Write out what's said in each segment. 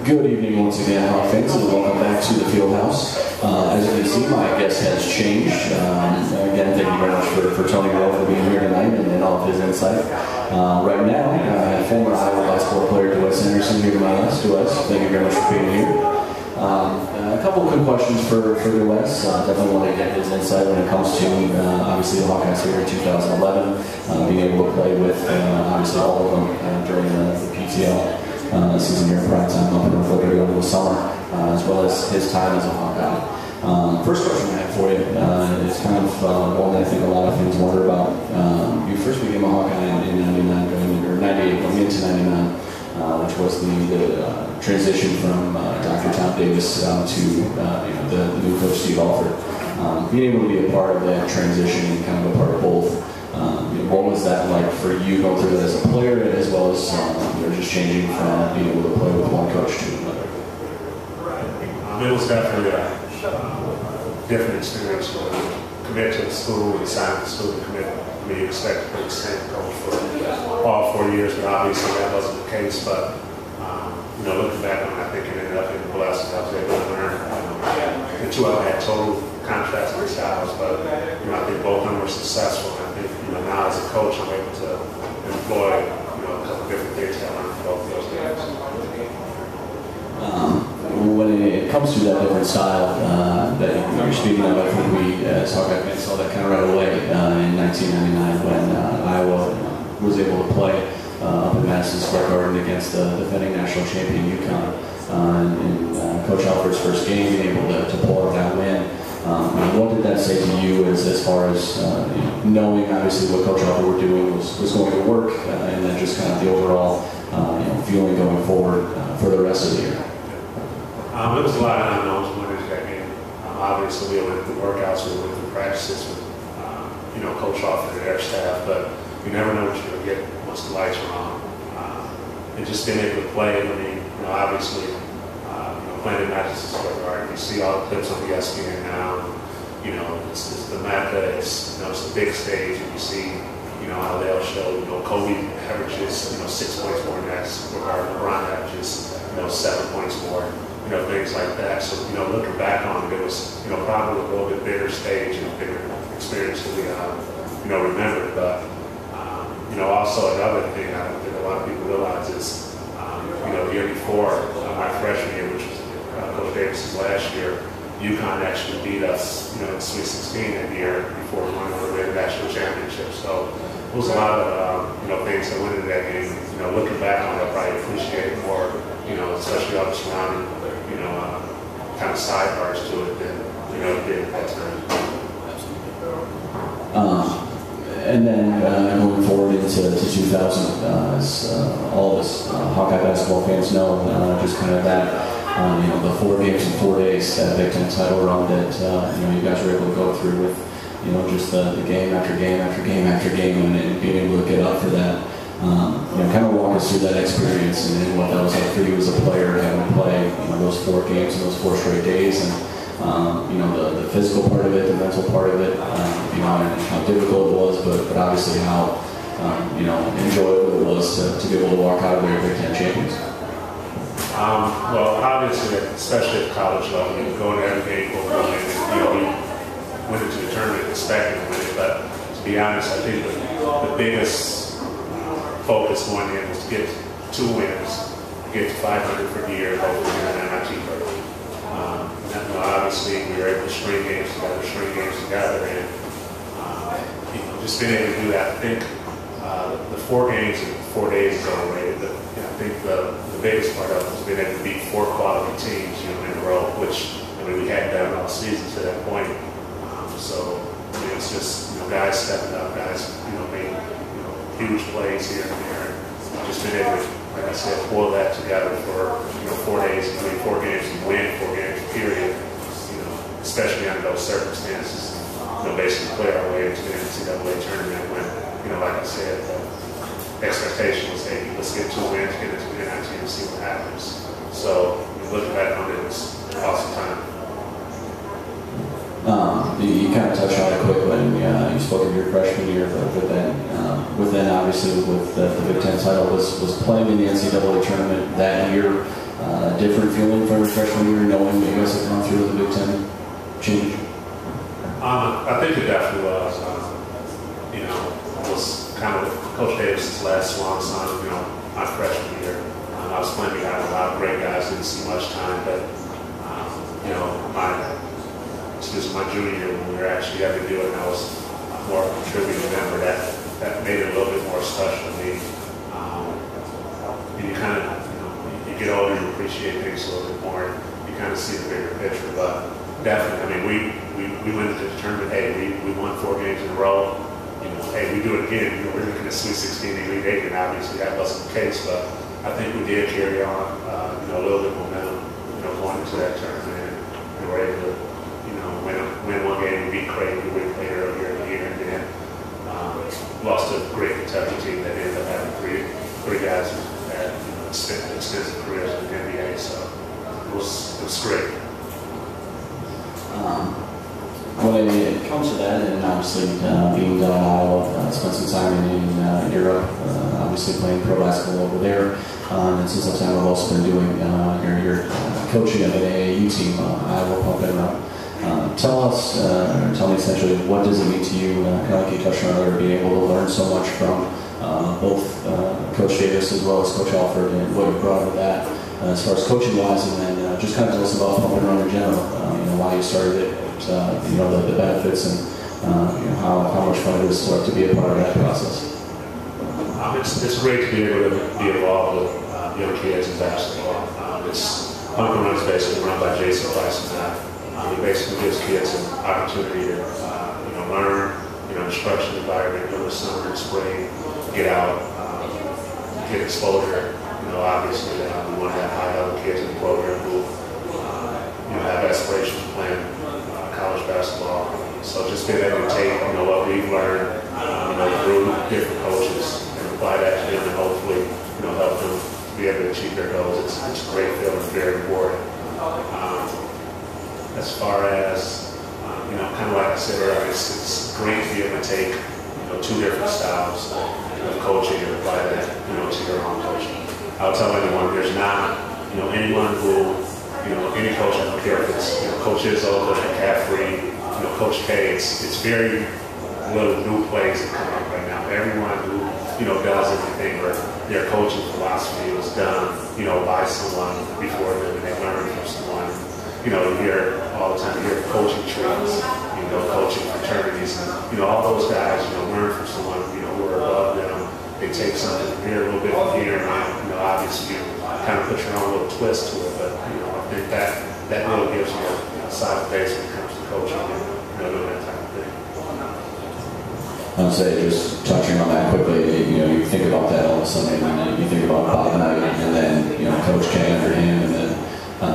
Good evening once again, Hawk fans, and welcome back to the Fieldhouse. As you can see, my guest has changed. Again, thank you very much for Tony Rowe for being here tonight and all of his insight. Right now, former Iowa basketball player Duez Henderson here to my left. Duez, thank you very much for being here. A couple of quick questions for Duez. Definitely want to get his insight when it comes to, obviously, the Hawkeyes here in 2011, being able to play with, obviously, all of them during the PTL. Season here in prime time up in North Liberty over the summer, as well as his time as a Hawkeye. First question I have for you is kind of one that I think a lot of fans wonder about. You first became a Hawkeye in 99, or 98, going into 99, which was the transition from Dr. Tom Davis to the new coach Steve Alford. Being able to be a part of that transition and kind of a part of both. What was that like for you going through that as a player, as well as just changing from being able to play with one coach to another? It was definitely a different experience. When you commit to the school, you sign with the school, you commit. I mean, you expect to be the same coach for all 4 years, but obviously that wasn't the case. But looking back on it, I think it ended up being blessed. I was able to learn. The two of them had total contrasts in styles, but I think both of them were successful. And I think now as a coach, I'm able to employ a couple of different things that I learned from both of those guys. When it comes to that different style that you're speaking of, I think we as Hawkeye fans saw that kind of right away in 1999 when Iowa was able to play up in Madison Square Garden against the defending national champion UConn. And Coach Alford's first game, being able to pull out that win. What did that say to you as far as knowing obviously what Coach Alford were doing was going to work, and then just kind of the overall feeling going forward for the rest of the year? There was a lot of unknowns when into that game. Obviously, we went through workouts, we went through practices with Coach Alford and their staff, but you never know what you're going to get once the lights are on. And just being able to play, obviously, playing in Madison Square Garden, you see all the clips on ESPN now. It's the Mecca, it's the big stage, and you see how they'll show. Kobe averages 6 points more than that. LeBron averages 7 points more. Things like that. So looking back on it, it was probably a little bit bigger stage and a bigger experience than we remember. But also another thing I don't think a lot of people realize is the year before my freshman year, which was Coach Davis's last year, UConn actually beat us in the Sweet 16 that year before we won the national championship. So it was a lot of things that went into that game. Looking back on it, I probably appreciate it more. Especially all the surrounding kind of sidebars to it than it did at that time. And then moving forward into 2000, as all of us Hawkeye basketball fans know, just kind of that, the 4 games in 4 days, that Big Ten title run that you guys were able to go through with, just the game after game after game after game, and being able to get up for that. Kind of walk us through that experience and what that was like for you as a player, having to play those 4 games and those 4 straight days, and the physical part of it, the mental part of it, and how difficult it was, but obviously how enjoyable it was to be able to walk out of there Big Ten champions. Well, obviously, especially at the college level, going to every game, we went into the tournament expecting to win it, but to be honest, I think the biggest focus going in was to get 2 wins, get to 500 for the year, hopefully get an MIT first. Obviously, we were able to string games together, and just being able to do that. I think the 4 games in 4 days is overrated. I think the biggest part of it was being able to beat 4 quality teams, in a row, which we hadn't done all season to that point. So it's just guys stepping up, guys making huge plays here and there, and just been able to, like I said, pull that together for 4 days, 4 games and win 4 games period. Especially under those circumstances, basically play our way into the NCAA tournament when, like I said, the expectation was, hey, let's get 2 wins, get into the NIT and see what happens. So looking back on it, it was an awesome time. You kind of touched on it quickly when you spoke of your freshman year, but then obviously with the Big Ten title was playing in the NCAA tournament that year. different feeling from your freshman year, knowing that you guys have gone through the Big Ten change? I think it definitely was. You know, it was kind of Coach Davis's last swan song, you know, my freshman year. I was playing behind a lot of great guys, didn't see much time, but, you know, just my junior year when we were actually having to do it, and I was more of a contributing member, that made it a little bit more special to me. And you kind of, you know, you get older, you appreciate things a little bit more, and you kind of see the bigger picture, but definitely, I mean, we went into the tournament, hey, we won 4 games in a row. You know, hey, we do it again. You know, we're looking at Sweet 16 and Elite 8, and obviously that wasn't the case, but I think we did carry on, you know, a little bit of momentum, you know, going into that tournament, and we were able to, you know, win 1 game. We beat Creighton, who we played earlier in the year, and then lost to a great Kentucky team that ended up having three guys who had, you know, extensive careers in the NBA. So it was great. When it comes to that, and obviously being down in Iowa, spent some time in Europe, obviously playing pro basketball over there, and since that time I've also been doing your coaching of an AAU team, Iowa Pump and Up. Tell me essentially what does it mean to you, kind of like you touched on earlier, being able to learn so much from both Coach Davis as well as Coach Alford, and what you brought with that as far as coaching wise, and then just kind of tell us about Pump and Run in general, you know, why you started it. You know, the benefits and you know, how much fun it is to be a part of that process. It's great to be able to be involved with young kids in basketball. Pump and Run is basically run by Jason Price and I. He basically gives kids an opportunity to you know, learn, you know, instruction environment during the summer and spring, get out, get exposure. You know, obviously we want to have high-level kids in the program who you know, have aspirations of playing college basketball. So just being able to take, you know, what we've learned, you know, through different coaches and apply that to them and hopefully, you know, help them be able to achieve their goals. It's a great feeling, very rewarding. As far as, you know, kind of like I said earlier, it's great to be able to take, you know, 2 different styles of coaching and apply that, you know, to your own coaching. I'll tell anyone, there's not, you know, anyone who, you know, any coach, I don't care if it's, you know, Coach Izzo, Coach McCaffrey, you know, Coach K, it's very little new plays that come up right now. Everyone who, you know, does anything or their coaching philosophy was done, you know, by someone before them and they learned from someone. You know, you hear all the time, you hear coaching trees, you know, coaching fraternities, and, you know, all those guys, you know, learn from someone, you know, who are above them. They take something from here, a little bit from here, and, you know, obviously you kind of put your own little twist to it, but, you know, I think that really gives you a side base when it comes to coaching and, you know, doing that type of thing. I would say, just touching on that quickly, you know, you think about that all of a sudden, and you think about Bob Knight, and then, you know, Coach K under him, and then,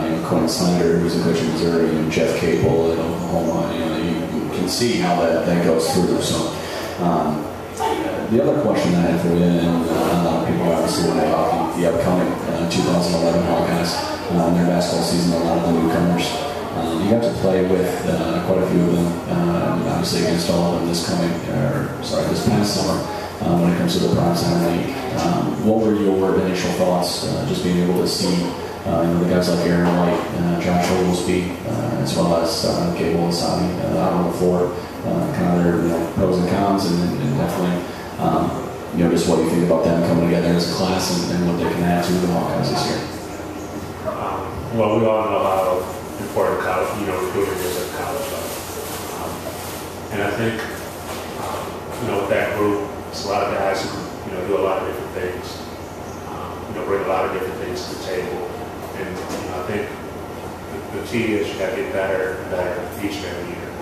you know, Quinn Snyder, who's a coach in Missouri, and Jeff Capel at Oklahoma, you know, you can see how that goes through. So, the other question I had for you, and a lot of people obviously want to talk the upcoming 2011 HawKast, their basketball season, a lot of the newcomers. You got to play with quite a few of them, obviously against all of them this past summer when it comes to the primetime league. What were your initial thoughts, just being able to see you know, the guys like Aaron White, Josh Oglesby, as well as Gable and Sami out on the floor, kind of their, you know, pros and cons, and definitely you know, just what you think about them coming together as a class and what they can add to the HawKast this year. Well, we all know how important college, you know, recruiting is at college level. And I think, you know, with that group, it's a lot of guys who, you know, do a lot of different things, you know, bring a lot of different things to the table. And, you know, I think the key is you got to get better and better each and every year.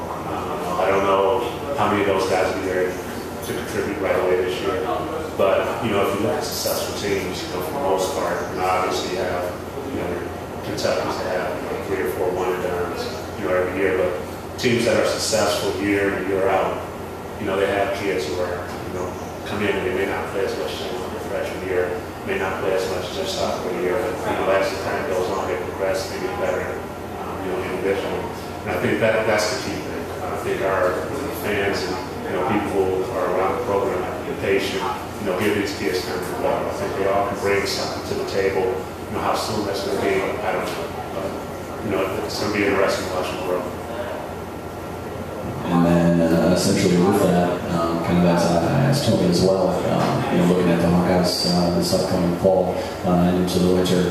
I don't know how many of those guys will be there to contribute right away this year. But, you know, if you look at successful teams, you know, for the most part, you know, obviously you have, you know, Kentucky's that have, you know, 3 or 4 one-and-dones, you know, every year. But teams that are successful year in and year out, you know, they have kids who are, you know, come in and they may not play as much as their freshman year, may not play as much as their sophomore year. But, you know, as the time goes on, they progress, they get better, you know, individually. And I think that's the key thing. I think our fans and, you know, people who are around the program have to be patient, you know, give these kids time to develop. I think they all can bring something to the table, how soon that's going to be, I don't know. But, it's going to be interesting watching the world. And then essentially with that, kind of as I asked Tony as well, looking at the Hawkeyes this upcoming fall and into the winter,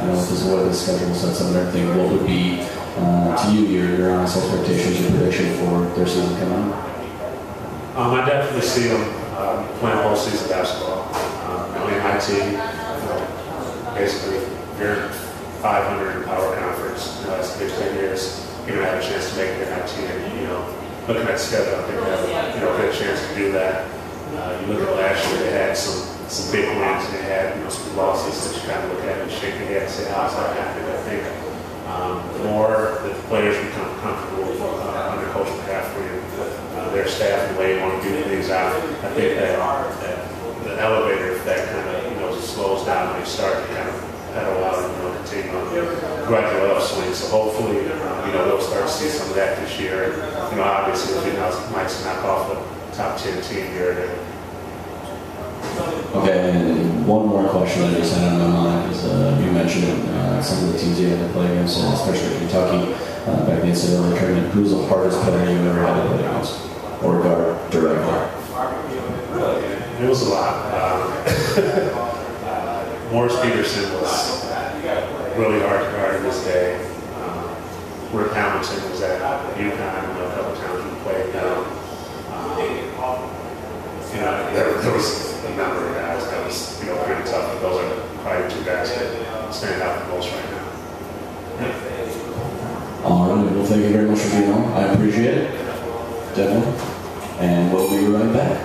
with this weather schedule sets and everything, what would be to you your honest expectations, your prediction for their season coming out? I definitely see them playing whole season basketball. In IT, basically, you're 500 in power conference. That's the Big 10 years. You're going to have a chance to make it in IT, and looking at the schedule, I think they have a good chance to do that. You look at last year, they had some big wins. They had some losses that you kind of look at and shake your head and say, how's that happening? I think the more that the players become comfortable under Coach McCaffrey and their staff and the way they want to do things out, I think that the elevator effect kind of slows down when you start to kind of pedal out and continue on the gradual upswing. So hopefully, we'll start to see some of that this year. Obviously, might knock off the top 10 team here. Okay, and one more question that I just had on my mind is you mentioned some of the teams you had to play against, especially Kentucky, back in the NCAA tournament. Who's the hardest player you ever had to play against or guard directly? It was a lot. Morris Peterson was really hard to guard this day. Rick Hamilton was at UConn a couple of times we played down. There was a number of guys that was pretty tough, but those are probably two guys that stand out the most right now. All right, well, thank you very much for being on. I appreciate it, definitely, and we'll be right back.